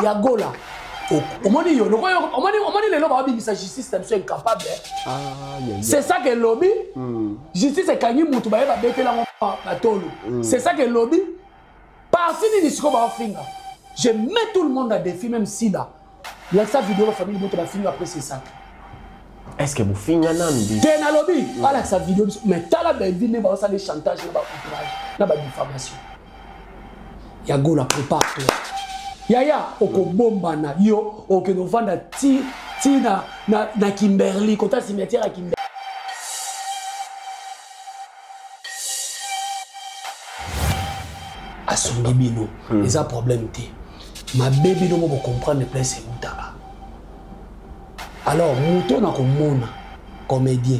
Yagola. Au moins, il est là, sa justice est incapable. C'est ça que le lobby. Justice est quand il va bêter la c'est ça que le lobby. Parti du discours, je mets tout le monde à défi, même si là. Il y a sa vidéo, la famille, la fille après c'est ça. Est-ce que vous finissez Nandi? T'es dans le lobby. Voilà sa vidéo. Mais t'as la belle vie, ça des chantages, la diffamation. Yagola, prépare-toi. Yaya, oko bomba na yo, oko no vanda ti na Kimberley, kota cimetière à Kimberley. À son bino, les a problème té. Ma bébé no mo comprendre plein c'est mutaba. Alors, muto na ko mona comédien.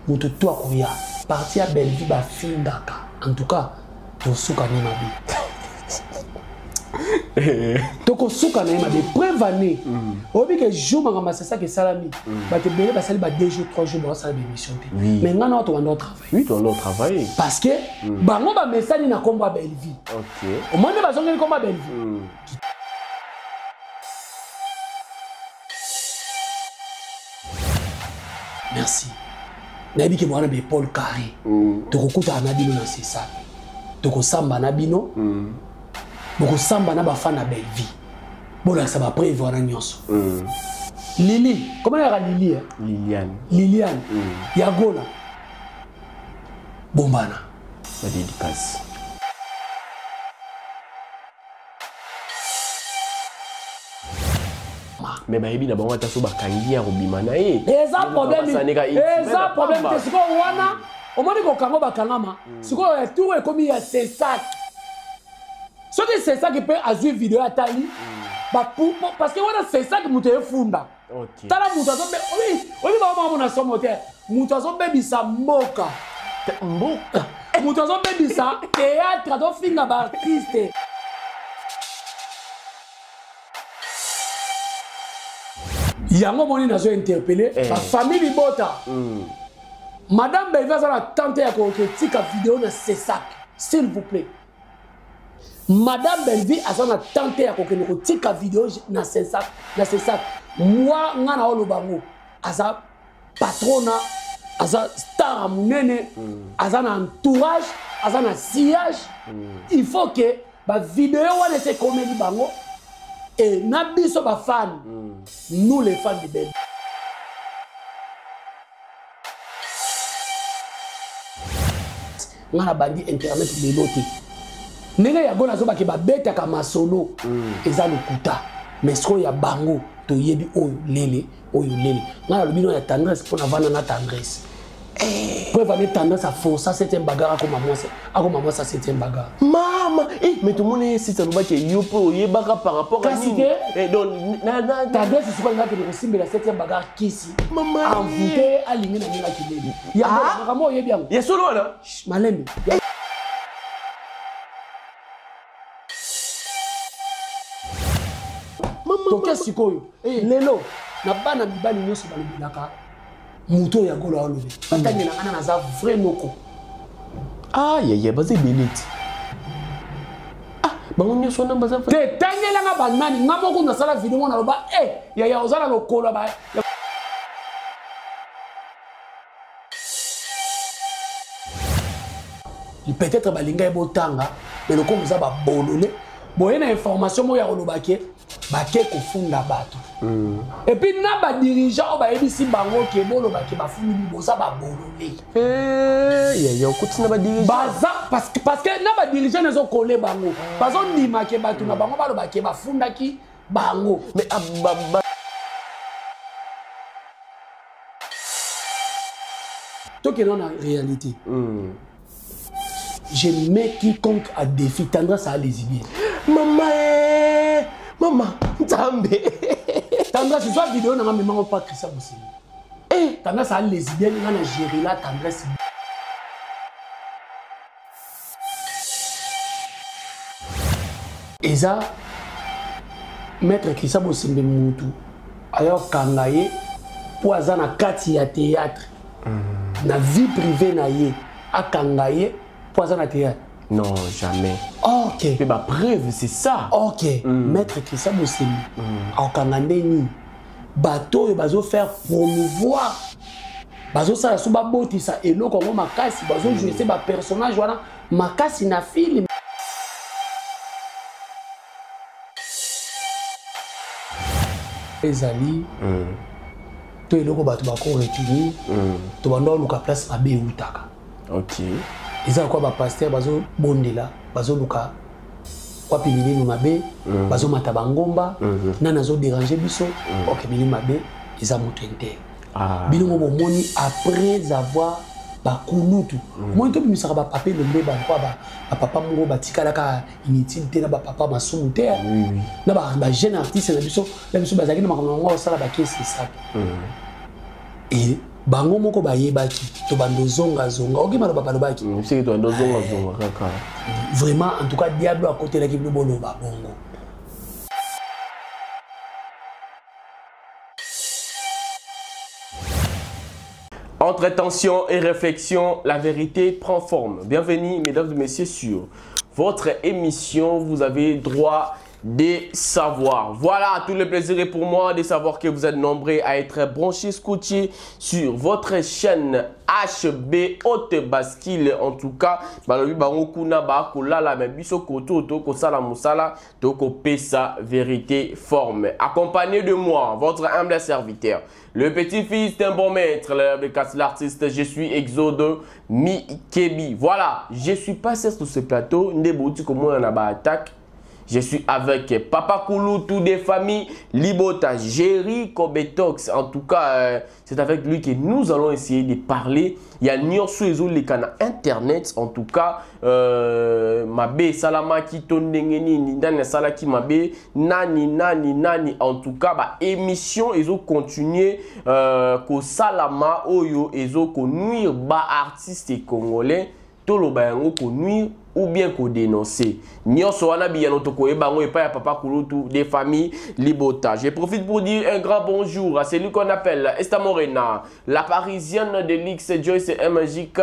Muto toi ko ya, parti à Belleville ba findaka. En tout cas, to suka ni mabi. Toko souka na yema de prévaner. Obi que jour mangama c'est ça que salami. Ba te belé ba sali ba 2 jours 3 jours ba sali émission té. Mais ngana to ando travail. Oui, to ando travail. Parce que bango ba message na komba Belleville. OK. Au moins ba zonga komba Belleville. Merci. Nabi ke mwana be Paul Carré. Toko kuta na bino na c'est ça. Toko samba na bino. Boko samba na bafana belle vie. Bon ça va prévoir na nyonso. Lili, comment elle a Lili? Liliane. Yagola. Bombana. La dédicace. Mais bah ebi na bango ta so bakangi ya robima na ye. Eza problème. Eza problème te siko wana. Au moins ko kango bakangama. Siko tout est comme il y a c'est ça. Ce que c'est ça qui peut azur vidéo à Tali. Parce que voilà, c'est ça que vous avez funda. OK. Tala mutazo be oui, va mon asso moteur. Mutazo be bisa mboka. Mboka. Mutazo be bisa théâtre do finga ba artiste. Yango moni nazo interpeller la famille Bota. Madame Belva ça la tante ya ko tika vidéo de c'est ça. S'il vous plaît. Madame Belvi a son tante à kokene ko tika vidéo na c'est ça. Moi ngana olobango aza patrona aza star munene aza na entourage aza na sillage. Il faut que ba vidéo wana se comédie bango et na biso ba fan nous les fans de Belvi. Ngana bandi internet de l'autre. Nene ya gona zoba ke ba beta ka masolo eza lokuta mais ce ya bango to yebi oyo lele ngana lobino ya tendresse pour na vana na tendresse pour vana tendresse à forcer cette bagarre comme moi ça cette bagarre maman mais tout le monde si ça nous va que yo po yebaka par rapport à ni donc na tendresse c'est quoi ngaka ko simbela cette bagarre kisi maman envoûté alingi na ngina kilele ya ngamo yebi yango ya solo là malembe. Toke sikoyo lelo na bana bibali nyonso balobelaka muto ya gola olobe batangela ngana na za vrai noko ya baze beliti bango nyonso na baza te tangela nga banani nga moko na sala vidéo na loba ya ozala lokolo ba peut-être balinga ebotanga mais le comme ça ba bololé boye na information mo ya olobake bake kofunda bato et puis na ba dirigeant ba ebisi bango ke bolo bake bafundi boza ba bololé ya okutina ba dirigeant baza parce que na ba dirigeant nezo coller bango bazo ndima ke bato na bango balo bake bafunda ki bango mais to que non en réalité je mets quiconque à défi tendance à les idées. Maman, Tambe. Tendance, c'est soit vidéo, n'a même pas Christian Moussini. Tendance à les idées, on a géré la tendance. Et ça, maître Christian Moussini Moutou, alors Kangaye, pour azana kati ya théâtre, na vie privée na ye, à Kangaye. Théâtre. Non, jamais. Oh, Ok. Et ma preuve, c'est ça. Ok. Maître Christian Bossemi. En Kangandeni. Bateau et bazo faire promouvoir. Bazo ça la souba boti ça et non comme makasi bazo jouer c'est ba personnage voilà makasi na film. Les amis. Toi eloko bato bako retenir. To bando luka place mabe utaka. Ok. Ils ont quoi ba pasteur bazo bondela bazo luka kwa pimini mabe bazo matabangomba nana zo déranger biso ok mini mabe ils ont monté bino mo moni après avoir ba kunutu moi to bimisaka ba papier le mbeba kwa ba papa mongo batikala ka inutilité na ba papa masumu te na ba jeune artiste na biso bazaki na makambo sala ba kesi ça et bango moko bayebaki to bando zonga ok malo baba lobaki c'est to bando zonga kaka vraiment en tout cas diable à côté la kiblo bolo ba bongo. Entre tension et réflexion, la vérité prend forme. Bienvenue, mesdames et messieurs, sur votre émission. Vous avez droit de savoir. Voilà, tout le plaisir est pour moi de savoir que vous êtes nombreux à être branchés, scotchés sur votre chaîne HB Haute Bascule. En tout cas, vérité forme. Accompagné de moi, votre humble serviteur, le petit-fils d'un bon maître, l'artiste, je suis Exode Mikebi. Voilà, je suis passé sur ce plateau, attaque. Je suis avec Papa Koulou, tout des familles Libota, Jerry Kobetox. En tout cas, c'est avec lui que nous allons essayer de parler. Il y a Nior Suezo les canaux internet. En tout cas, Mabe Salama qui tondengeni Nindane Salaki Mabe nani. En tout cas, bah émission ils ont continué ko Salama Oyo ils ont nuire ba artistes congolais. Tolo bayango ko nuire ou bien qu'on dénoncer. Nyonso wana biyano toko ebango et pas ya Papa Kulutu des familles Libota. Je profite pour dire un grand bonjour à celui qu'on appelle Esta Morena, la parisienne de l'X Joyce MJK,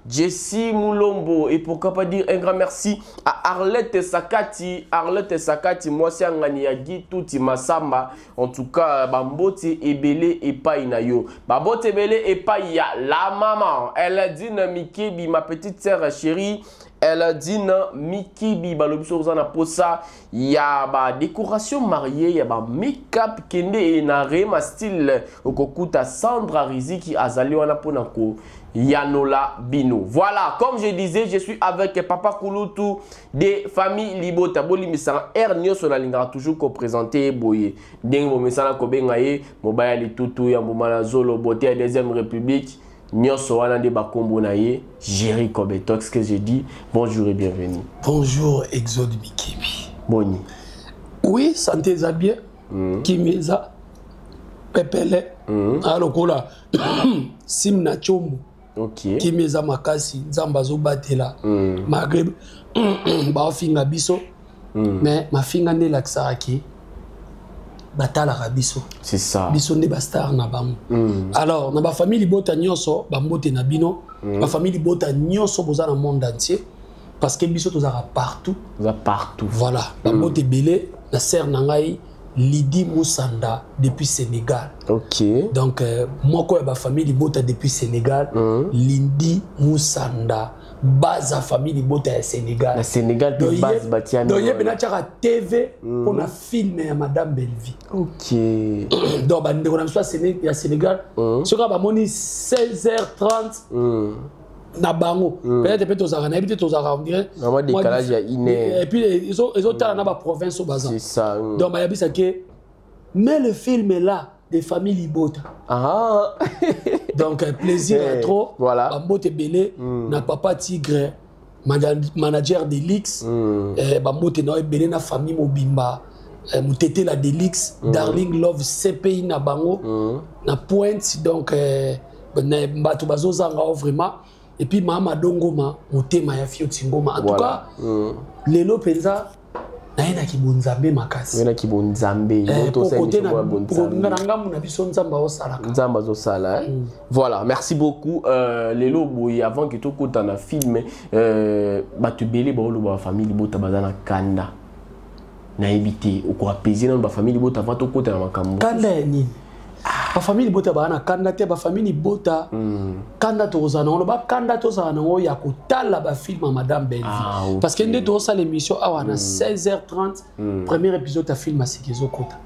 Jessie Moulombo et pourquoi pas dire un grand merci à Arlette Sakati. Arlette Sakati, moi c'est Angani Yagi Touti Masamba. En tout cas, Bambote Ebele et Painayo. Bambote Ebele et Paya, la maman. Elle a dit Mikebi, ma petite sœur chérie. Elle dit Miki Bibalobiso Zana Posa, il y a ba décoration mariée, il y a ba make-up kende et nare ma style okokuta Sandra Riziki Azali wana ponako Yanola Bino. Voilà, comme je disais, je suis avec Papa Kulutu des familles Libota. Boli misana Ernio Sonalinga toujours ko présenter boye. Dengo misana ko bengaye mobaya litutu ya mbumana zolo boté à deuxième république. Nyonso wana de bakombo na ye Jerry Kobetox que j'ai dit bonjour et bienvenue. Bonjour Exode Mikebi. Boni. Oui, santé za bien. Kimeza pepele. Alokola simna chombo. OK. Kimeza makasi nzamba zo batela. Maghreb ba finga biso. Mais ma finga ne laksaraki. Batala Rabiso. C'est ça. Biso ne bastar na bango. Alors, na ba famille Libota nyonso, ba mbote na bino, ba famille Libota nyonso boza na monde entier parce que biso tozara partout. Toza partout. Voilà, ba mbote belé na sœur na ngai Lidi Moussanda depuis Sénégal. OK. Donc moi ko ba famille Libota depuis Sénégal, Lidi Moussanda. Base à famille Libota à Sénégal. Le Sénégal de base Batiano. Donc il y a bien TV pour la film à Madame Belleville. OK. Donc on a soit Sénégal. Ce qu'on a moni 16h30 na bango. Peut-être aux Arabes, peut-être aux Arabes on dirait. Normalement décalage il y a une heure. Et puis ils ont dans la province au bazar. C'est ça. Donc il y a bien ça que mais le film est là des familles Libota. Ah. Donc plaisir à trop. Voilà. Bambote belé na Papa Tigre manager d'Elix Bambote na belé na famille Mobimba Mutete la Delix Darling Love CPI na bango na Pointe donc na bato bazozanga vraiment et puis Mama Dongoma motema ya Fioti Ngoma en tout cas lelo penza naenda ki bonzambe makasi naenda ki bonzambe to côté na bonzambe na biso nzamba o salaka nzamba zo sala voilà merci beaucoup lelo boy avant que to kota na film batu belé ba lo ba famille bota bazana kanda na éviter ou quoi apaiser dans ba famille bota avant to kota na makambo kanda ni ba famille bota ba na kanda te ba famille bota kanda to zana on ba kanda to zana o ya ko tala ba film à madame Belleville parce que ndé to ça l'émission à 16h30 premier épisode ta film à Sekezo kota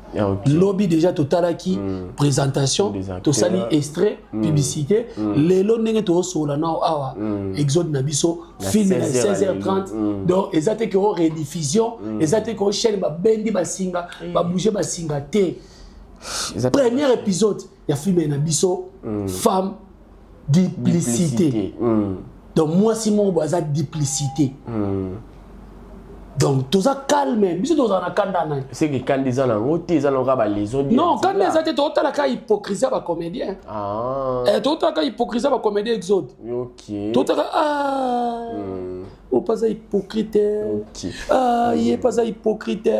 lobby déjà total qui présentation to sali extrait publicité lelo ndenge to sola na awa exode na biso film à 16h30 donc exacte que rediffusion exacte que chaîne ba bendi ba singa ba bouger ba singa té premier épisode il y a film na biso femme duplicité donc moi si mon boisa duplicité donc tout ça calme biso to za na kanda na c'est que quand des ans ngoté za longa ba les autres non quand les autres to la ka hypocrisie ba comédien to la ka hypocrisie ba comédien exode OK to la ou pas ça hypocrite il est pas ça hypocrite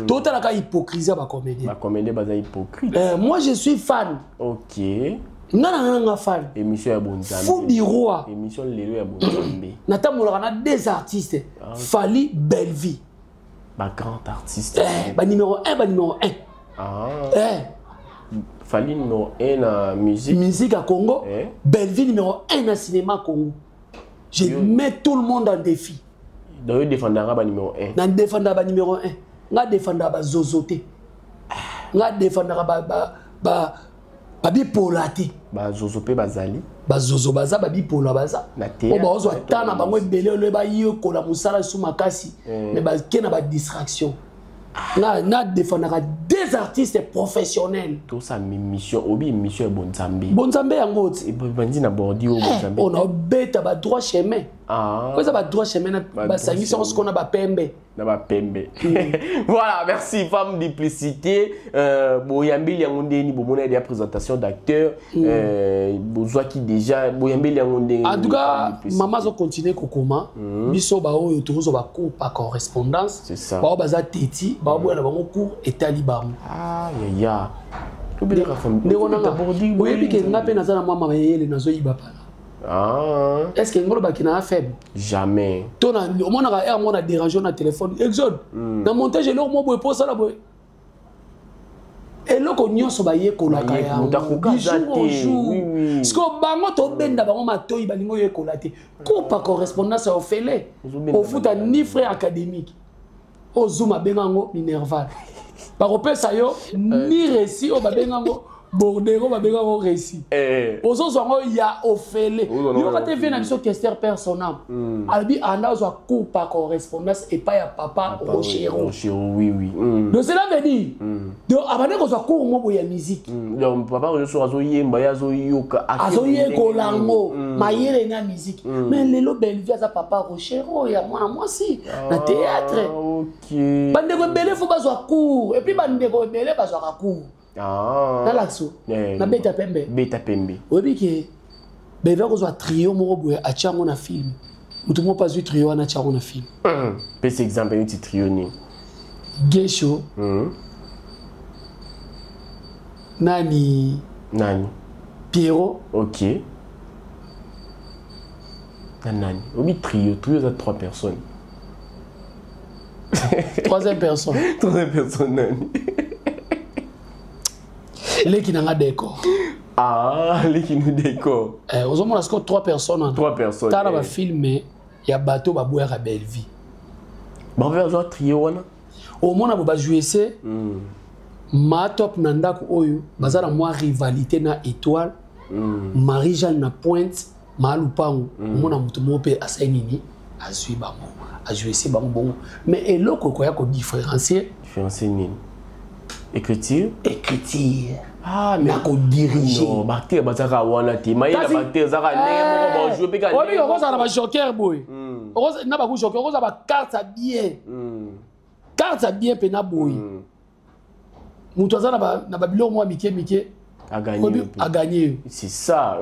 to la ka hypocrisie ba comédien ba hypocrite moi je suis fan OK nga fan émission ya bonzambe Fou du roi émission lelo ya bonzambe natambola na deux artistes Fally Belleville ba grand artiste ba numéro 1 ba numéro 1 Fally numéro 1 na musique à Congo Belleville numéro 1 na cinéma Congo je mets tout le monde en défi donc il défendra ba numéro 1 na défendra ba numéro 1 nga défendra ba zozoté nga défendra ba bipolati ba zozo pe bazali ba zozo baza ba bipola baza o ba ozo tana bango ebele le ba yeko la musala sous makasi mais ba kena ba distraction na défendra des artistes professionnels tout ça mission obi mission bonzambe yango ti bandi na bordi o bonzambe on a beta ba droit chemin quoi ça ba droit chemin ba sangi sur ce qu'on a ba pembe voilà merci femme duplicité boyambeli yango ndeni bomona des présentations d'acteurs bozwa qui déjà boyambeli yango ndeni en tout cas maman zo continuer kokoma biso ba oyo tozo ba cours par correspondance c'est ça ba baza teti ba boya na bango cours etali bango ya to bela ka femme ndeko nanga boyebi ke ngape nazana mama bayele nazo yiba pala est-ce que ngolo bakina faible jamais to na au moins na air mon a dérangé na téléphone exode na montage leur mo boy posa la boy et loko nyonso baye kolaka ya oui sko bango to benda bango matoyi balingo ye kolate ko pa correspondance au fele au foot ni frère académique au zuma bengango minerval ba kopesa yo ni récit au babengango Bordero va bien au récit. Aux autres, il y a Ophélie. Il va te faire une question personnelle. Albi anda zo coup par correspondance et pas ya papa Rochero. Oui. Donc cela veut dire donc avant que zo coup mo boya musique. Donc papa Rochero zo yemba ya zo yoka azo yeko lango mayere na musique. Mais lelo Belleville za papa Rochero ya moi si na théâtre. OK. Bande ko belé faut ba zo cours et puis bande ko belé ba zo cours. Na laxo na beta pembe obi ke beva ko zo trio mo boye a chango na film mutu mo pas trio na chango na film pese exemple un trio ni Gesho nani Pierrot OK nani obi trio za 3 personnes troisième personne nani les qui n'ont pas décor. Les qui nous décor. Aux hommes, on a 3 personnes. 3 personnes. Quand on va filmer, il y a bateau qui va boire à Belleville. On va faire un trio. Au moins, on va jouer ça. Ma top nanda ko oyo, bazala moi rivalité na étoile. Marie-Jeanne na pointe, ma lupango. Mon amutu mope asainini, azui bango, a jouer ça bango bon. Mais eloko ko ya ko différencier. Différencier nini? Écriture. Ah, mais on dirige. Non, bactérie, bazaka wana ti. Mais la bactérie, zaka nemo ba jouer pe ka. Oui, on va na joker boy. On na ba joker, on va carte bien. Carte bien pe na boy. Mutu za na ba bilo moi mike a gagné. C'est ça.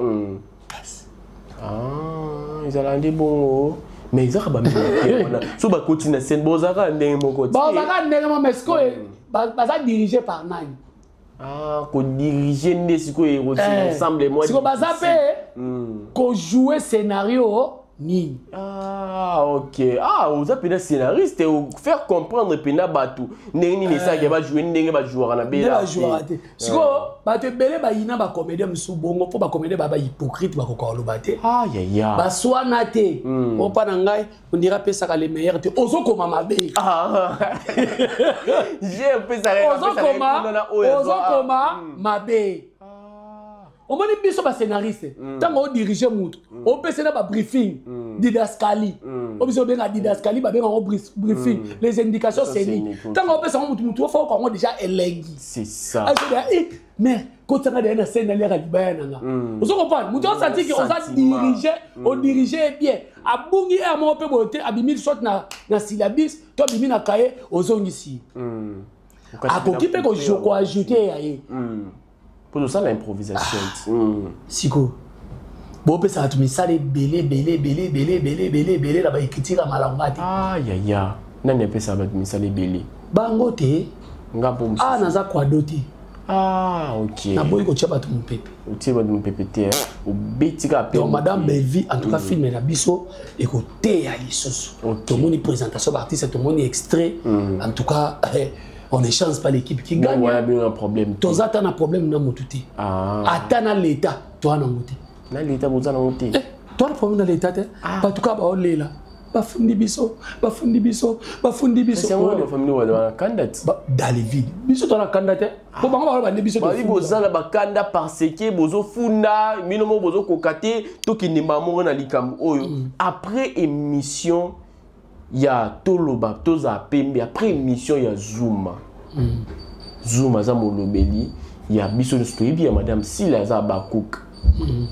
Ils allaient bon. Mais ils ont so ba continue scène bozaka ndenge moko. Bozaka ndenge mo mesko baza dirigé par nani? Ah, ko diriger ndé siko e ensemble moi. Siko baza pe ko jouer scénario ni. Ah, ok. Ah, vous avez des scénaristes et faire comprendre pena batu. Ndenge ni ça qui va jouer ndenge ba jouer na bela. Ba jouer. Siko ba te belé ba ina ba comédien musu bongo po ba comédien ba hypocrite ba ko lo baté. Ah ya. Ba swana te. On pa na ngai on dira pe ça les meilleurs te. Ozo koma mabe. Ah. J'ai un peu ça. Ozo koma mabe. On m'a dit que scénariste. Tant qu'on dirige mutu, on peut faire un briefing, didascalie. On peut faire un didascalie, un briefing, les indications scéniques. Tant qu'on peut faire un mutu, il faut qu'on ait déjà élégui. C'est ça. Mais quand on a des scènes à l'Alibana, vous comprenez? Nous avons senti qu'on a dirigé, on dirigeait bien. À Bungi, à mon peu beauté, à Bimil sort na syllabus, toi Bimil na cahier aux zones ici. À qui peut que je peux ajouter? Pour ça, l'improvisation. Siko. Bon, ça a tout mis ça, belé, là-bas, il critique à malangati. Ah, ya. N'a pas ça, mais ça, les belé. Bangote. Ah, naza quoi doté. Ah, ok. Na boy ko tchaba tout mon pépé. O tchaba mon pépé, o betika donc madame Belvi, en tout cas, film na biso, et côté à l'issos. Tout le monde présentation d'artiste, tout le monde extrait. En tout cas, on ne change pas l'équipe qui gagne. On a un problème. Tous as un problème dans mon touti. Attends l'état, toi non monté. Dans l'état vous en monté. Toi le problème dans l'état, en tout cas on est là. Bafundi biso. C'est moi la famille ou la candidate. Dans les villes. Biso toi la candidate. Pour moi on va biso. Ba li bozala ba kanda parce que bozo funda, minomo bozo kokate, to ki nimamo na likam oyo. Après émission il y a Toloba, Toza Pembe, après émission il y a Zuma. Zuma za molobeli, il y a Biso Stoibi, il y a madame Sila za Bakouk.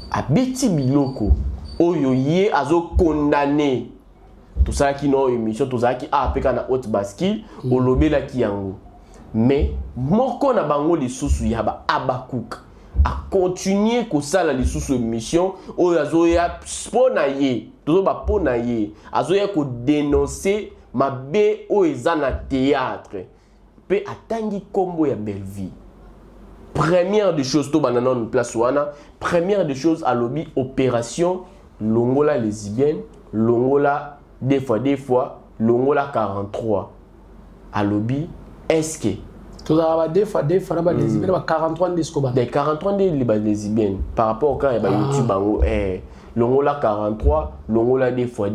A Betty Biloko, oyo ye azo condamné. Tout ça qui n'a émission, tout ça qui a apeka na haute bascule, olobela ki yango. Mais moko na bango les sous ya ba Abakouk. A continuer ko sala les sous émission, oyo azo ya sponaye. Toujours ba ponaye azoya ko dénoncer mabe o ezana théâtre pe atangi kombo ya Belvi. Première des choses to banana en place wana, première des choses à lobby opération Longola lesbienne, Longola des fois Longola 43 à lobby est-ce que tout ça des fois ba lesbienne ba 43 disco ba des 43 des lesbiennes par rapport au cas ba YouTube bango Longola 43, Longola des fois.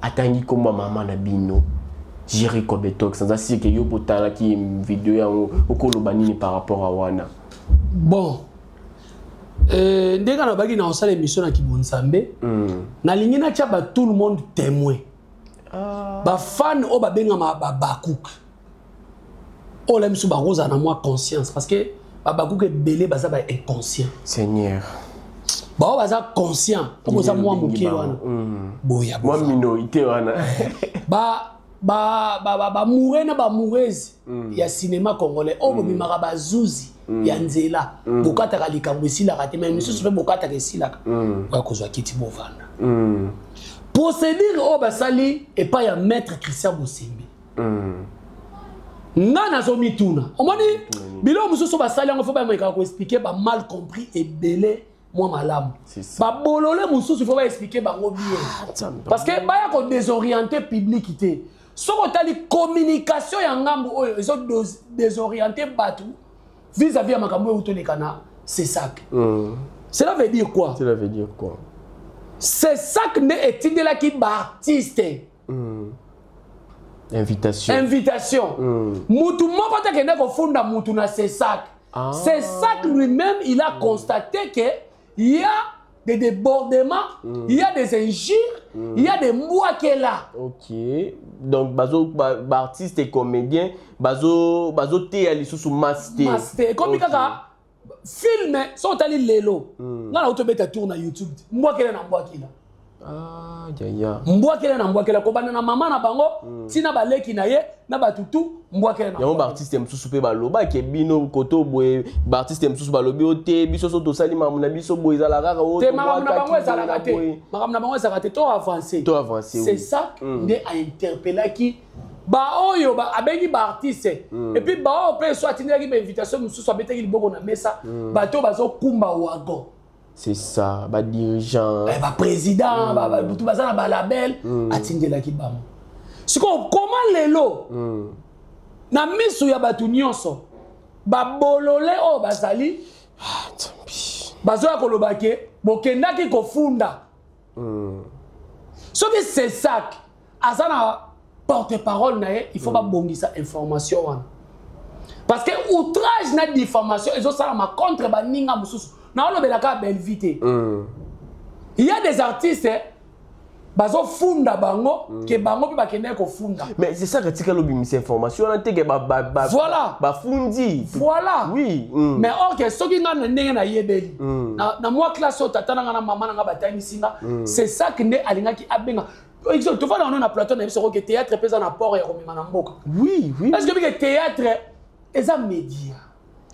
Attendez comme maman na bino. J'irai comme tox sans assurer que yo potala qui une vidéo ya okolobani par rapport à wana. Bon. Ndeka na baki na osala émission na Kibonsambe. Na lingi na tcha ba tout le monde témoin. Ba fan o ba benga ma Bakouk. O la misu ba rosa na moi conscience parce que Bakouk est belé baza ba inconscient. Seigneur. Bah on va conscient comme ça moi moké wana boya moi minorité wana ba mourir na ba moureuse ya cinéma congolais o bimaka ba zuzi ya nzela bokata ka likambo sila ka te mais monsieur se bokata ka sila ka kozwa kiti bovanda procédure o ba sali et pas ya maître Christian Bosembe ngana zo mituna omoni bilo mususu ba sali ngo faut ba meka ko expliquer ba mal compris et belé moi malam ba bolole mususu il faut pas expliquer bango bien parce que ba ya ko désorienter publicité soko tali communication ya ngambu oyo ils ont désorienté batu vis-à-vis ya makambo oyo tolekana c'est ça. Cela veut dire quoi? Cela veut dire quoi? C'est ça que ne étudie là qui artiste. Invitation. Mutu moko te kende ko funda mutu na c'est ça. C'est ça que lui-même il a constaté que il y a des débordements, il y a des injures, il y a des mois qui est là. Ok. Donc bazo artiste et comédien, bazo te ali sous master. Master. Comme kaka film sont allés lelo. Na auto beta tour na YouTube. Moi qui est na moi qui là. Ah, ya. Mbwakela na mbwakela ko bana na mama na bango tina baleki na ye na batutu mbwakela na. Ya mo artiste msusu pe baloba ke bino koto boye ba artiste msusu balobi ote biso so to sali mamu na biso boye za la kaka o. Te mama na bango za la kate. Mama na bango za kate to avancer. To avancer. C'est ça ne a interpellé qui ba oyo ba abengi ba artiste et puis ba o pe so atindaki ba invitation msusu abetaki liboko na mesa bato bazo kumba wagon. C'est ça, ba dirigeant, ba président, ba tout bazana ba label atindelaki bango. Siko comment lelo na misu ya batu nyonso ba bolole o bazali bazo ya kolobake bokendaki kofunda. Soki c'est ça azana porte-parole na ye, il faut pas bongisa information. Parce que outrage na diffamation ezo sala ma contre ba ninga mususu. Na on belaka belle vite. Il y a des artistes bazo funda bango ke bango pe bakende ko funda. Mais c'est ça que tika lobi mis information na teke voilà. Ba fundi. Voilà. Oui. Mais ok, soki nga na ndenge na yebeli. Na moi classe o tata na mama na batani singa, c'est ça que ne alinga ki abenga. Tu vois on a plateau na biso que théâtre pesa na port ya komema na mboka. Oui. Parce que le théâtre est un média.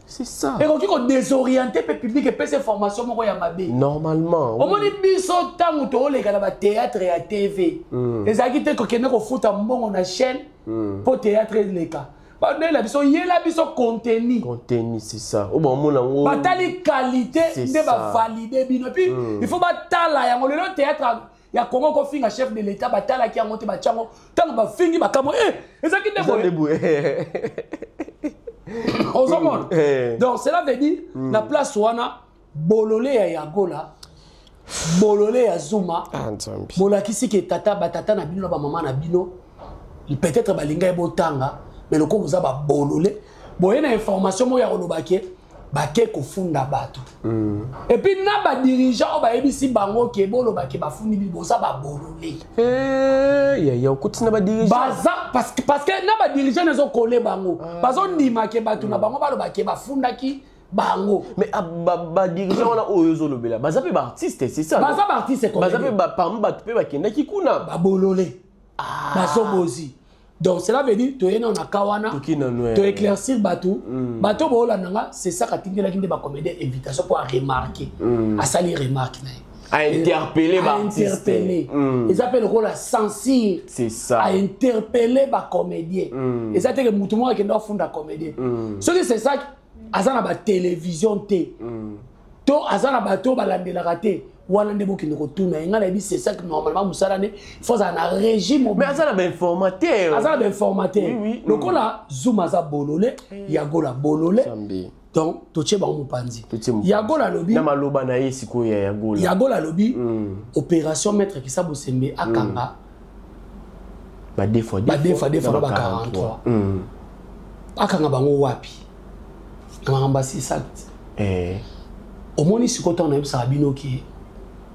C'est ça. Et quand on désoriente le public et ces formations mo ya mabe. Normalement. Au moins biso tango to le kana théâtre et TV. Les akite ko kende ko futa mbongo na chaîne pour théâtre le cas. Ba ne la biso yela biso contenu. Contenu c'est ça. O bon mon ngo. Batali qualité de ba valider bino et puis il faut batala ya ngolo théâtre ya Congo ko finga chef de l'état batala ki angote ba chango tango ba fingi ba kamo ezaki de boye. Donc cela veut dire la place wana bololé ya Yagola bololé ya Zuma bolakisi ke tata batata na bino ba mama na bino peut-être balinga e botanga mais le ko vous a ba bololé boye na information mo ya kolobake bake kofunda bato et puis na ba dirigeant ba ebisi bango ke bolobake ba fundi bi boza ba bololé ya okutina ba dirigeant parce que na ba dirigeant nezo coller bango bazo ndima ke bato na bango balobake ba fundaki bango mais ba dirigeant wana oyo zo lobela baza pe ba artiste c'est ça baza ba artiste baza pe ba parmi bato pe bakenda ki kuna ba bololé bazo bozi. Donc cela veut dire que on a kawana to éclaircir bateau bateau bola nanga c'est ça katingela kinde ba comédien invitation pour remarquer à salir remarque à interpeller ba artiste ils appellent le la censure c'est ça à interpeller ba comédien et ça te que mutumo qui doit fonder comédien ce que c'est ça azana ba télévision té to azana bateau ba landela raté wana ndebo ki ndeko tuna ngala bi c'est ça que normalement musala ne faut ça na régime mais azana ba informateur oui le kola Zuma za bololé Yagola bololé donc to tcheba mo panzi Yagola lobi na maloba na yesiko ya Yagola lobi opération maître Kisabo Sembe akanga ba deux fois ba 43 akanga bango wapi ngamba si ça au moins si quand on a eu ça bino qui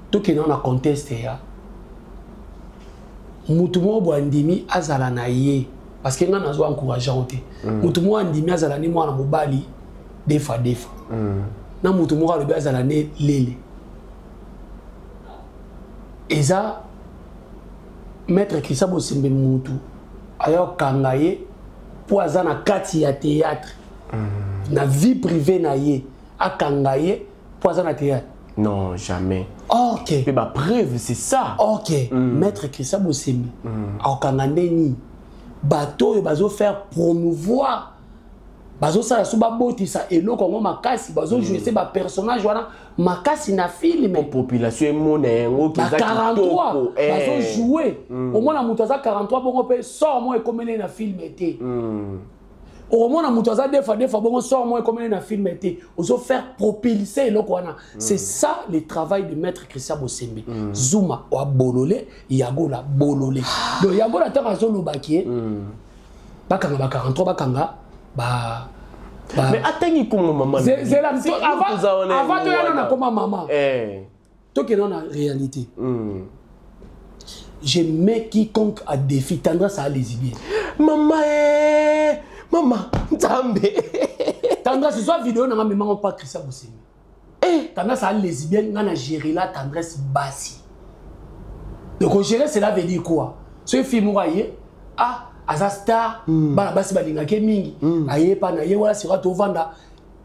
tout qui dans la conteste ya mutumo bo andimi azala na ye parce que nga nazo encourager oté mutumo andimi azala ni mwana mobali defa na mutumo ka lobi azala ne lele eza maître Kisabo Sembe mutu ayo kangaye po azana kati ya théâtre na vie privée na ye akangaye po azana théâtre. Non, jamais. Ok. Mais ma preuve, c'est ça. Ok. Maître Kisabo Sembe. Aokangandeni. Bateau, bazo faire promouvoir. Bazo ça suba boti ça elo kongo makasi bazo jouer c'est ba personnage wana makasi na film. Population monengo qui 43. Bazo jouer. Au moins la mutaza 43 bongo pe sort moi comme na film été. Au moins, on a des fois, bon, sort moins comme un film été. On veut faire propulser le Kwana. C'est ça le travail de maître Kisabo Sembe. Zuma ou bololé, Yagola bololé. Donc Yagola tant azolo bakié. Bakanga 43 bakanga mais attends comment maman. C'est la avant de y aller comme maman. Toi qui dans la réalité. Je mets quiconque a défi tendance à lesbienne. Maman, Tambe. Tendresse, ce soit vidéo, n'a même pas Kisabo Sembe. Tendresse à lesbienne, n'a géré la tendresse bassi. Donc gérer cela veut dire quoi? Ce film voyez ah asa star bana basi balingaki mingi aye pa na ye wala sera to vanda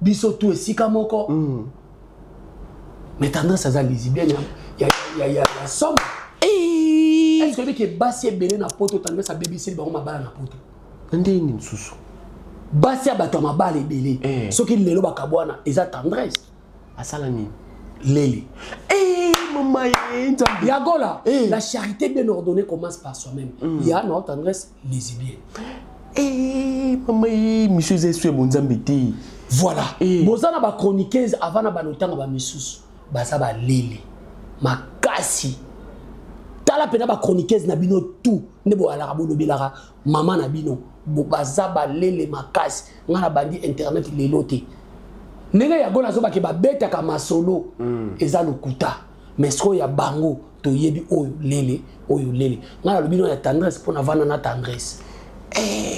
biso tout esika moko mais tendance à les bien il y a somme est-ce que basi belé na poto tendance à BBC ba mabala na poto ndeni nsusu basi abato mabala belé soki lelo bakabwana eza tendresse asala nini leli maman Yagola, la charité bien ordonnée commence par soi-même. Il y a notre tendresse lésibienne. Maman, monsieur Zessu Bonzambeti. Voilà. Bozana ba chroniqueuse avant na ba notanga ba misusu. Baza ba leli. Makasi. Tala pena ba chroniqueuse na bino tout. Nebo ala rabolo belara maman na bino. Baza ba lele makasi. Ngana bandi internet lelote. Nene Yagola zo ba ke ba beta ka masolo. Eza lokuta. Mais ce qu'il y a bango, to yebi oyo lele. Ngana lobino ya tendresse pour na vana na tendresse.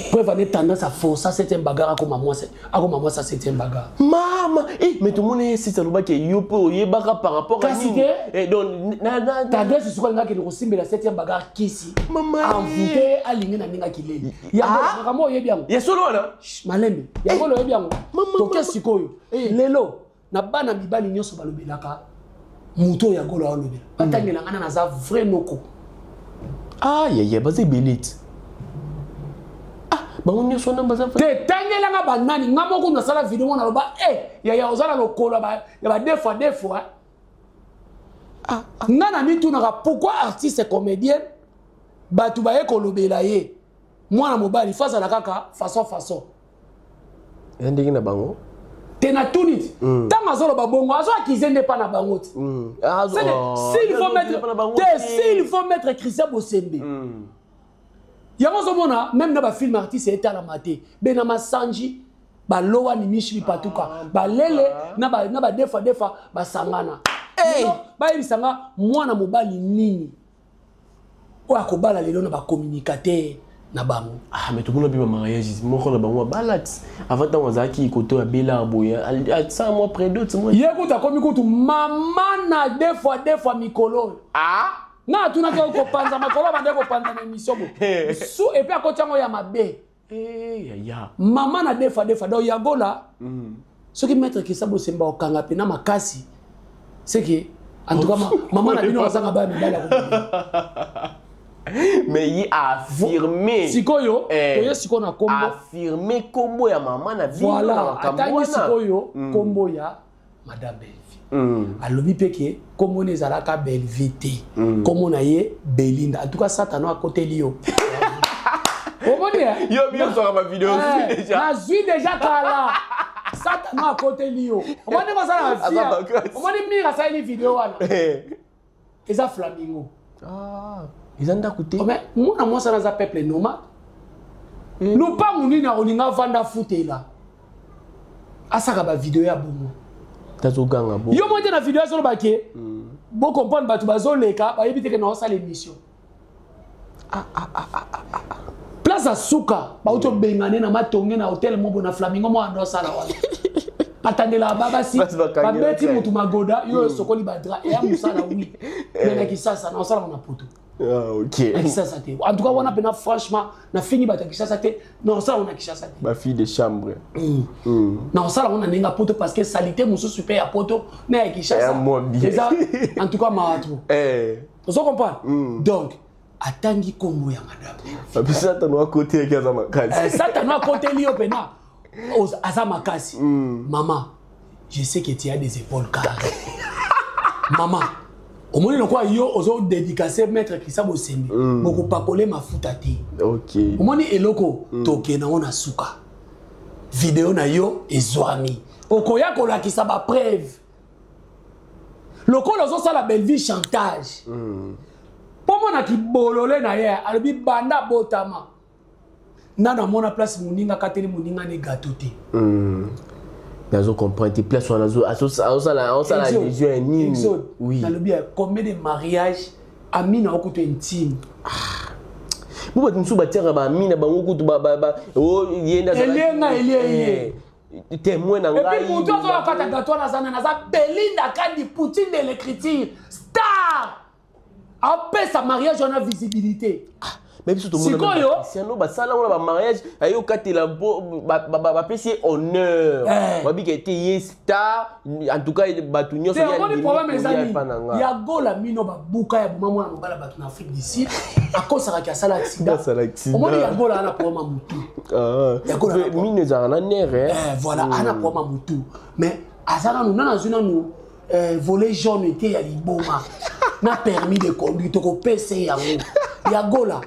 Pour avoir tendance à forcer certains bagarres comme moi ça certains bagarres. Maman, mais tout le monde est si ça que yopo yebaka par rapport à nous. Et donc tendresse sur nga ke rosimbe la septième bagarre kisi. Maman, envoûté alingi na ninga kileli. Ya ngamo yebi yango. Ya solo na. Malembe. Ya ngolo yebi yango. To kesi koyo. Lelo na bana mibali nyoso balobelaka. Muto ya golo alobe. Batangela ngana na za vrai noko. Ya baze belite. Bangonyo sona baza fa. Te tangela nga banani ngamo ko na sala vidéo na loba ya ozala lokolo ba ya ba deux fois. Ngana mitu na pourquoi artiste comédien batu ba ekolobela ye. Mwana mobali face à la kaka façon. Ndenge na bango. Tena tunit. Tanga zolo babongo azo akizende pa na bango. S'il faut mettre Christian Bosembe. Yamazomona même na ba film artiste eta la maté. Bena masanji ba lowa ni mishi patuka. Ba lele na ba defa ba sangana. Ba yebisanga mwana mobali nini. O akobala lelo na ba communicateur. Nabango. Mais tout le monde a bien mariage. Moi, on a bien balat. Avant, on a qui côté à Bella Boya. Ça, moi, près d'autres. Moi. Écoute, comme écoute, maman na deux fois Mikolo. Na tu n'as qu'à panza Mikolo, ma deux panza émission. Sous et puis à côté moi ya mabe. Maman na deux fois donc Yagola. Ce qui mettre qui ça bo semba okanga pe na makasi. C'est que en tout cas maman na bino azanga ba mibala. Mais il a affirmé. Sikoyo, siko na kombo. Affirmé kombo ya maman na vie. Voilà, atangi sikoyo kombo ya Madame Belvi. Alobi peke kombo nezalaka Belvité. Kombo na ye Belinda. En tout cas Satano à côté lio. Yo bien sur ma vidéo déjà. Na zui déjà kala. Satano à côté lio. On va dire ça la vie. On va dire mira ça une vidéo wana. Eza flamingo. Ils ont d'écouter. Mais moi ça dans un peuple nomade. Nous pas mouni na oninga vanda foutela. Asaka ba vidéo ya bongo. Tazoganga bo. Yo monte na vidéo sur baké. Bo comprendre batu bazoleka ba yebite ke na osala émission. Place à Souka, ba auto bengane na matonge na hôtel mo bona Flamingo mo ando sala wala. Atandela baba si ba beti mutu magoda yo sokoli badra et amusala oui. Mais na kisasa na osala na poto. Ok. En tout cas, on a bien franchement, na fini ba Kishasa te. Non, ça on a Kishasa te. Ma fille de chambre. Non, ça on a ninga poto parce que salité muso super à poto na Kishasa. En tout cas, maatu. Vous comprenez? Donc, atangi kombo ya madame. Ça t'en à côté ya makasi. Ça t'en à côté li opena. Aza makasi. Maman, je sais que tu as des épaules carrées. Maman. Au moins, on yo ozo dédicacer maître Christian Bosembe. Boko pakole mafuta te. OK. Au moins eloko toke na ona suka. Vidéo na yo ezwami. Okoya kola ki sa ba preuve. Loko lozo sala belle vie chantage. Pomo na ki bolole na ye alobi banda botama. Nana mona place muninga kateli muninga ne gâteau te. Nazo comprendre tes places on a la vision ni oui combien de mariages amina okuto intime bo ba nsu ba tera ba amina ba okuto ba o yenda elie témoin na ngai et puis muto zo akata gâteau na za Belinda kandi Poutine de l'écriture star Après sa mariage, on a visibilité. Même si tout le monde a un mariage, il y a un honneur. Il y a star, en tout cas, il y a un problème. Il y a Gola Mino Babuka, il y a en Afrique du Sud, à cause de la accident. Il y a Gola Ana pour Mamoutou. Il y a Gola voilà, Ana pour Mamoutou. Mais Azara, nous avons volé jaune était ya liboma na permis de conduire to ko PC yango ya gola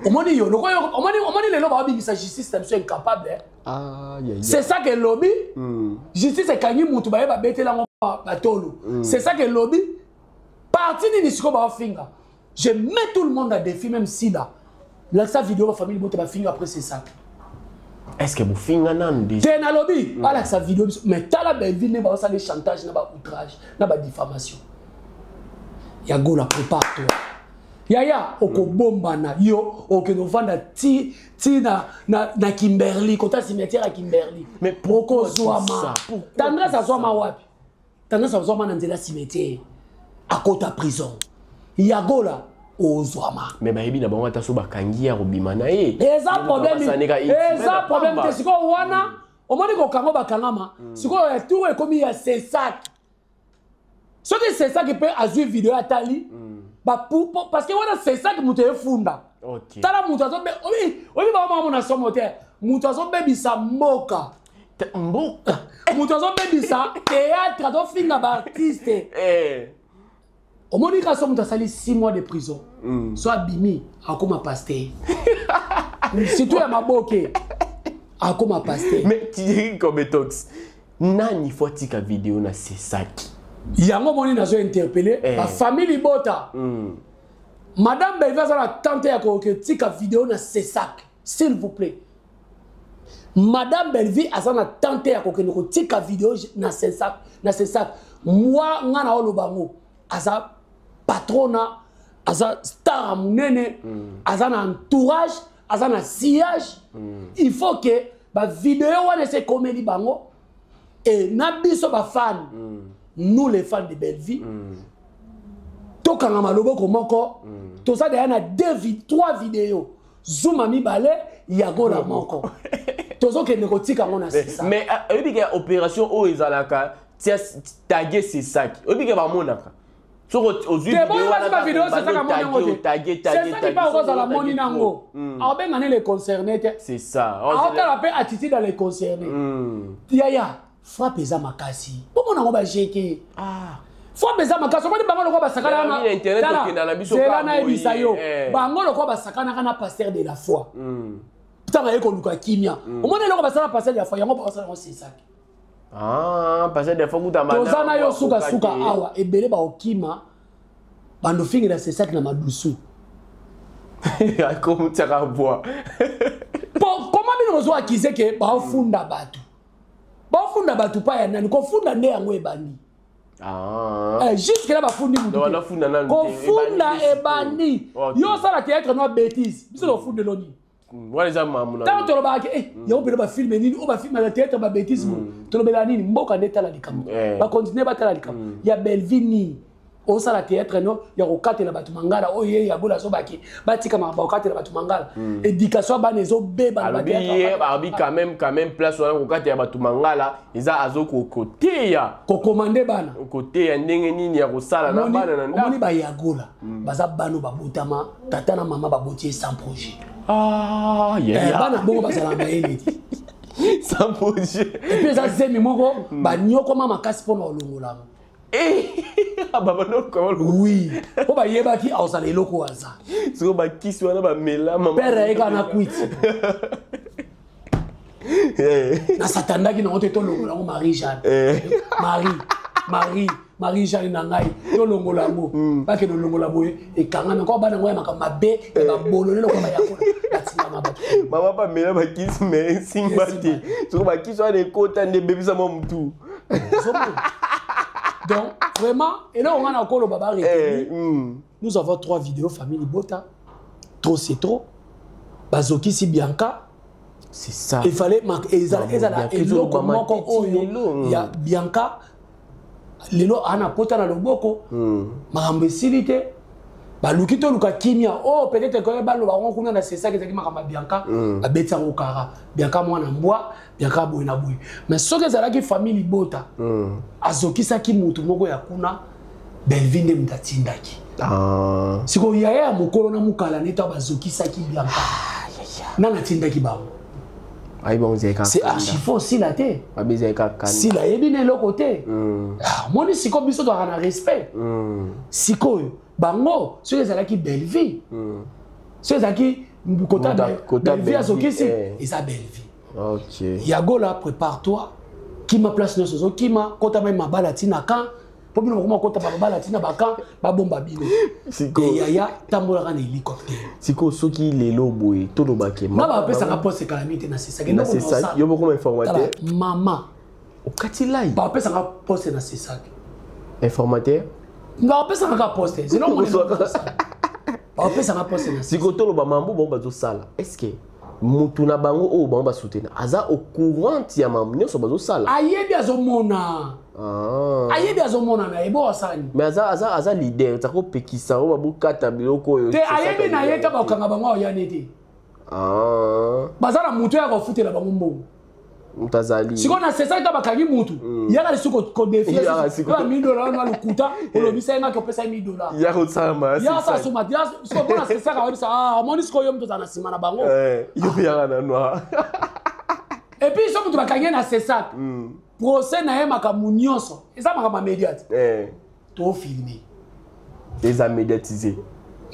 omoni yo omoni lelo ba bimisa justice c'est incapable c'est ça que lobby justice est kanyi mutu ba betela ngo batolo c'est ça que lobby parti ni siko ba finga je mets tout le monde à défi même si là sa vidéo ma famille bote ba finga après c'est ça. Est-ce que vous finissez déjà? C'est un lobby. Voilà sa vidéo. Mais t'as la belle vie, n'est pas ça des chantages, n'est pas outrage, n'est pas diffamation. Yago la prépare-toi. Yaya, oko bombana yo, oko no vanda ti na Kimberley, kota cimetière à Kimberley. Mais pourquoi ça? Tendresse à Zouama wapi? Tendresse à Zouama dans la cimetière à kota prison. Yago la. Mais baby na bango taso bakangi ya robimana ye. Eza problème te siko wana omoni ko kango bakangama siko ya tout est comme il y a c'est ça. Ce que c'est ça qui peut azui vidéo atali ba parce que wana c'est ça qui muto efunda. OK. Tala muto azo be obi ba mama na somo te muto azo be bisa mboka. Mboka. Muto azo be bisa théâtre do finga ba artiste. Au moins, il a 6 mois de prison. Soit Bimi, comme pasteur. Si tu es ma boque, comme pasteur. Mais tu dis comme tox. Nani faut tika vidéo na c'est ça. Il y a un moment où j'ai interpellé la famille Bota. Madame Belva a tenté de tika vidéo na c'est ça. S'il vous plaît. Madame Belvi a tenté de tika vidéo na c'est ça. Moi, ngana olobango. Asa patrona, asa star munene, asa na entourage, asa na sillage. Il faut que la vidéo wane se comédie bango et na biso ba fan. Nous les fans de Belleville. To kanga malobo komoko, to ça derrière na 3 vidéos. Zoom mi balé, yago la moko. To zo ke nekotika ngona c'est ça. Mais il y a opération o ezalaka, taguer c'est ça. Il y a ba monaka. C'est ça qui parle à la monnaie nango. Les concernés. C'est ça. On peut attitude dans les concernés. Yaya, frappe les amakasi. Comment on va gérer? Frappe les amakasi. On va dire bango ba sakana na internet okenda na biso ka bisayo. Bango lokwa ba sakana kana pasteur de la foi. Putain ba yeko luka kimia. On mona lokwa ba sakana pasteur de la foi. Yango ba sakana c'est ça. Pasteur de foi kutamana. Tozana yo suka awa ebele ba okima. Bando fingi da c'est ça na madusu. Comment tu vas boire? Comment bien on accuser que ba funda batu. Ba funda batu pa ya nani ko funda nde yango ebani. Jusque là ba fundi mutu. Ko funda ebani. Yo ça la théâtre no bêtise. Biso do funda loni. Wala za mamuna. Tant to ba ke yo be ba film nini o ba film na théâtre ba bêtise mo. To be la nini mboka ndeta la likambo. Ba continuer ba tala likambo. Ya Belleville au ça la théâtre non il y a au quatre la batu mangala oh il y a bola so baki batika ma au quatre la batu mangala éducation ba nezo beba ba théâtre arbi quand même place au quatre la batu mangala isa azoko côté ya ko commander bana côté ya ndenge nini ya ko sala na bana na nda moni ba yagola baza bano ba botama tata na mama ba botier sans projet bana bongo ba sala maeli sans projet et puis ça c'est mimoko ba nyoko mama kasi pona olongola. Oui. On va y aller qui a osé le coup à ça. Si on va qui soit là, va mêler maman. Père est quand on a quitté. Na satana qui n'a pas été le Marie-Jeanne. Marie-Jeanne nangai. To longolango. Pas que le longolango et quand on a encore ba nangoya makabe et ba bololé le koma yakona. Atinga mabatu. Maman pas mêler ba qui mais simbati. Si on va qui soit les côtes des bébés ça mon tout. Donc, vraiment, et là, on a encore le baba nous avons 3 vidéos, famille Bota. Trop, c'est trop. Bazoki, si Bianca. C'est ça. Il fallait marquer. Il y a Bianca. Lelo, Anna Pota, na Loboko. Marambe Silite. baluki to luka kimia oh peut-être que balo ba kuna na c'est ça que makamba Bianca ba betsa ngokara Bianca mwana mbwa Bianca boy na boy mais ce que zalaki famille bota azokisa ki mutu moko ya kuna Belvinde mutatindaki siko yaya mukolo na mukala neta bazokisa ki Bianca nana tindaki bango c'est archi faux si la té si la yebi ne lo côté moni siko biso to na respect siko bango ceux qui zalaki belle vie ceux qui kota belle vie azokisi eza belle vie OK Yagola prépare-toi qui ma place noso qui ma kota même mabala tina kan po bino ko kota mabala tina bakan ba bomba bino siko yaya tambola kan hélicoptère siko soki lelo boy to lobake ma ba pesa ka poste calamité na c'est ça c'est ça yo beaucoup informateur maman okati lai ba pesa ka poste na c'est ça informateur ba pesa ka poste sinon on ba pesa ka poste na siko to loba mambo bon bazo sala est-ce que mutu na bango o bango ba soutenir aza au courant ya mambo nyoso bazo sala ayebi azomona ayebi azomona na ebo asani mais aza leader ta ko pekisa o babu kata biloko yo te ayebi na yeta ba kanga bango ya neti bazala mutu ya ko futela bango mbongo mutazali siko na c'est ça ka bakangi mutu yaka lisuko ko défier $1 000 na lukuta olobisa nga ko pesa $1 000 ya ko tsama ya sa suma ya siko bona c'est ça ka wabisa moni siko yo mtu tana sima na bango yo ya na noa et puis so mtu bakangi na c'est ça procès na yema ka munyoso eza makama médiat to filmer les a médiatisé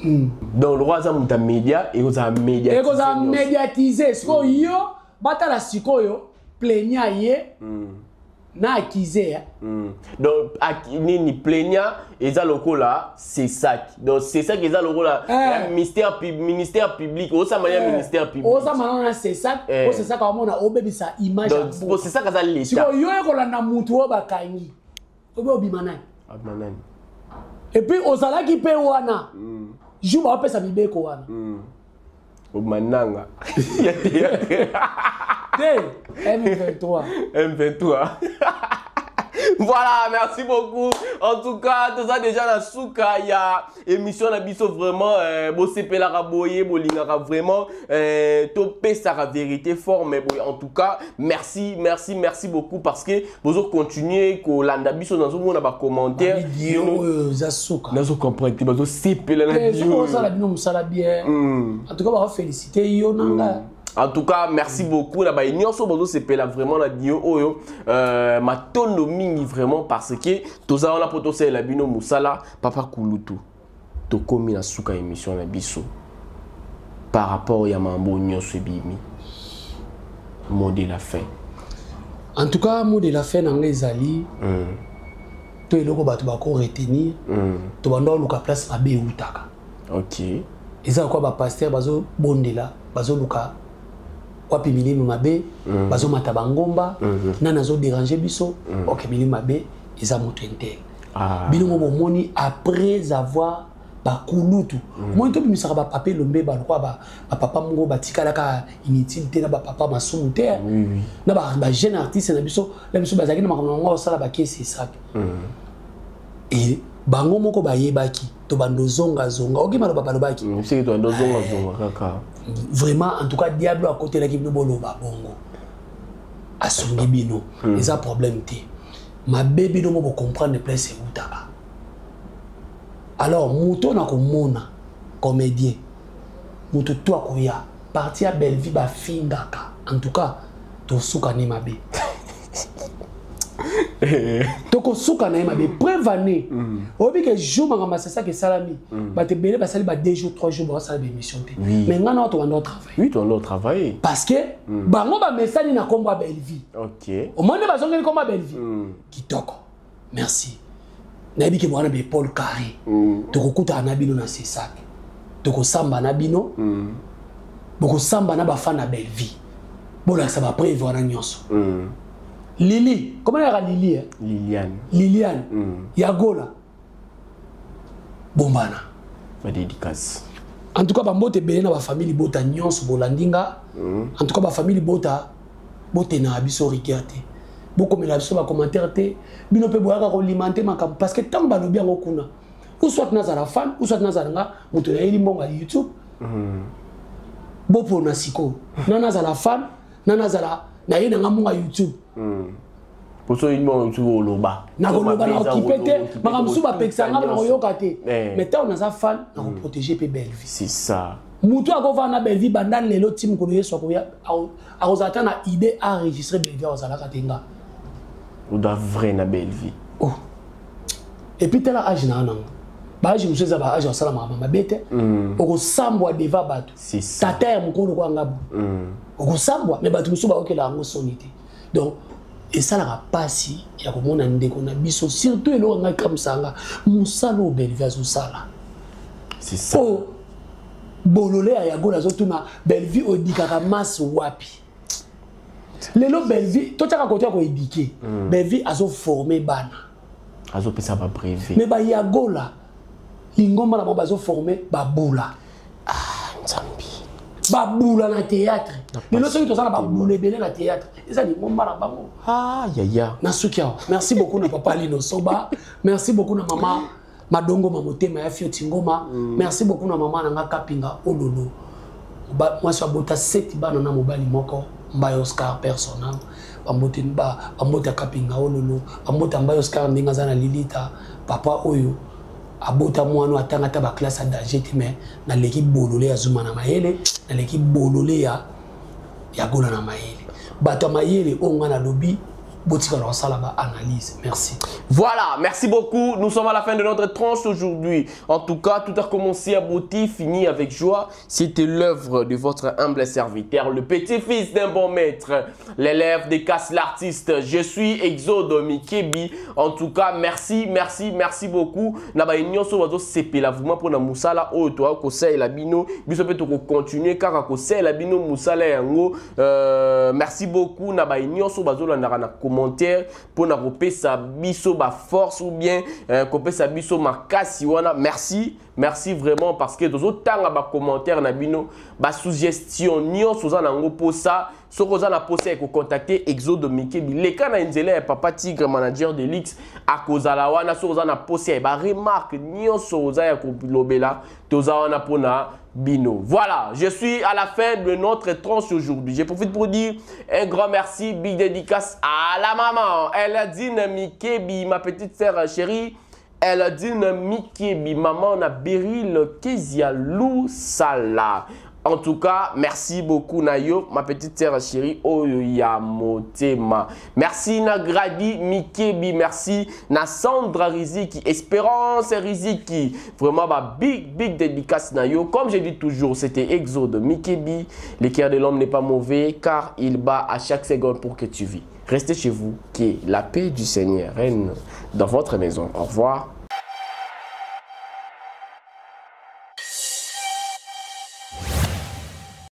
donc le roi za muta média et aux a médiatisé et aux a médiatisé siko yo batala siko yo plaignant ye na accusé donc ni plaignant et ça lokola c'est ça donc c'est ça que ça lokola ministère public au ça manière ministère public au ça manière c'est ça quand on a obébisa image donc c'est ça que ça l'état siko yo ekolanda mutu o bakangi obe obimanani et puis osala ki pe wana juba opesa bibeko wana omananga M23. Voilà, merci beaucoup. En tout cas, tout ça déjà la souka, il y a émission la biso vraiment bo CP la raboyer, bo lingara vraiment topé ça la vérité fort mais en tout cas, merci beaucoup parce que vous continuez ko landa biso dans on a ba commentaire za souka. Nazo comprendre que bazo CP la bio. Ça la bino musala bien. En tout cas, on va féliciter yo nanga. En tout cas, merci beaucoup. Là, bah, nyonso bozo c'est là vraiment la dio oyo. Ma tono mingi vraiment parce que tout ça on a potentiel la bino musala papa kulutu. To komi na suka émission na biso. Par rapport ya mambo nyonso bimi. Mot de la fin. En tout cas, mot de la fin nanga ezali. To eloko bato ba ko retenir. To bando luka place mabe utaka. OK. Eza quoi ba pasteur bazo bondela, bazo luka wapi milimo mabe bazo mataba ngomba na nazo déranger biso OK milimo mabe eza moto intel bilimo bomoni après avoir bakulutu moi to bimisaka ba papé lombe ba kwa ba papa mongo batikala ka inutilité na ba papa masumu terre na ba jeune artiste na biso la biso bazaki na makambo ngo sala ba kesi ça et bango moko bayebaki to bando zonga OK malo baba lobaki c'est to bando zonga kaka vraiment en tout cas diable à côté là qui nous boloba bongo asongi bino les a problème té ma bébé no mo comprendre place c'est utaka alors muto na ko mona comédien muto to akoya parti à belle vie ba fingaka en tout cas to suka ni mabe toko suka na mabe prévané obi que jour mangama c'est ça que salami ba te belé ba sali ba 2 jours 3 jours ba sali ba émission té mais ngana to wando travailler oui to wando travailler parce que bango ba message na komba belle vie OK au monde ba zongeli komba belle vie kitoko merci na bi ke mwana be Paul Carré toko kuta na bino na c'est ça toko samba na bino boko samba na ba fan na belle vie bola ça va prévoir na nyonso Lili, comment elle a Lili Liliane. Yagola. Bombana. Ma dédicace. En tout cas, bambote belé na ba famille bota nyonso bolandinga. En tout cas, ba famille bota bote na biso rikerté. Boko mela biso ba commentaire té, bino pe boyaka ko alimenter makam parce que tant ba lobi ngo kuna. ou soit nazala fan ou soit nazala moto ya eli mbonga YouTube bopo na siko na nazala fan na nazala na yena ngamunga YouTube pour ça il m'a toujours loba na koloba na okipete makamsu ba pexanga na koyoka te mais tant on a fan na protéger pe belle vie c'est ça mutu akova na belle vie bandane lelo tim ko yeso ko ya akozata na idée enregistrer belle vie ozala katenga ou da vrai na belle vie oh et puis tela age na nanga ba age musu za ba age osala mama bete okosambwa deva bato c'est ça tata ya mukolo kwa ngabu okosambwa mais bato musu ba okela ngo sonité donc et ça la pasi ya komona ndeko na biso surtout elo nga kamsanga musalo belle vie azosala c'est ça oh bololé ya gola zotuna belle vie odikaka mas wapi lelo belle vie to taka côté ko éduquer belle vie azo former bana azo pesa ba privé mais ba ya gola lingomba na bazo former babula nzambi babula na théâtre lelo soki to sala babula belé na théâtre eza lingomba na bango ya na sukia merci beaucoup na papa Lino Soba merci beaucoup na maman Madongo Mamotema ya Fioti Ngoma merci beaucoup na maman nanga Kapinga Ololo moi so bota 7 bana na mobali moko Mbaye Oscar personnel amota Kapinga Ololo amota Mbaye Oscar ndinga zana Lilita papa oyo abota mwana atanga ta ba classe à danger mais na l'équipe bololé ya Zuma na mayele na l'équipe bololé ya gola na mayele bato mayele onga na lobby analyse. Merci. Voilà, merci beaucoup. Nous sommes à la fin de notre tranche aujourd'hui. En tout cas, tout a commencé à beauté, fini avec joie. C'était l'œuvre de votre humble serviteur, le petit-fils d'un bon maître, l'élève des Casse l'artiste. Je suis Exode Mikebi. En tout cas, merci beaucoup. Naba inyoso wazo sepela vraiment pour na musala o to ko sei la bino. Biso peut to continuer car ko sei la bino musala yango. Merci beaucoup. Naba inyoso wazo la na commentaire pour na kopesa biso ba force ou bien kopesa biso makasi wana. Merci vraiment parce que dozo tanga ba commentaire na bino ba suggestion nyonso za nango posa soko za na posa ko contacter Exode Mikebi le kana nzela papa Tigre manager de l'X a kozala wana soko za na posa ba remarque nyonso za ya ko lobela toza wana pona bino. Voilà, je suis à la fin de notre tranche aujourd'hui. Je profite pour dire un grand merci, big dédicace à la maman Eladine Mikebi, ma petite sœur chérie. Eladine Mikebi, maman na Beryl Kezia Lou Sala. En tout cas, merci beaucoup Nayo, ma petite sœur chérie Oya Motema. Merci na Grady Mikebi, merci na Sandra Riziki, Espérance Riziki. Vraiment big dédicace Nayo. Comme je dis toujours, c'était Exode Mikebi. Le cœur de l'homme n'est pas mauvais car il bat à chaque seconde pour que tu vis. Restez chez vous, que la paix du Seigneur règne dans votre maison. Au revoir.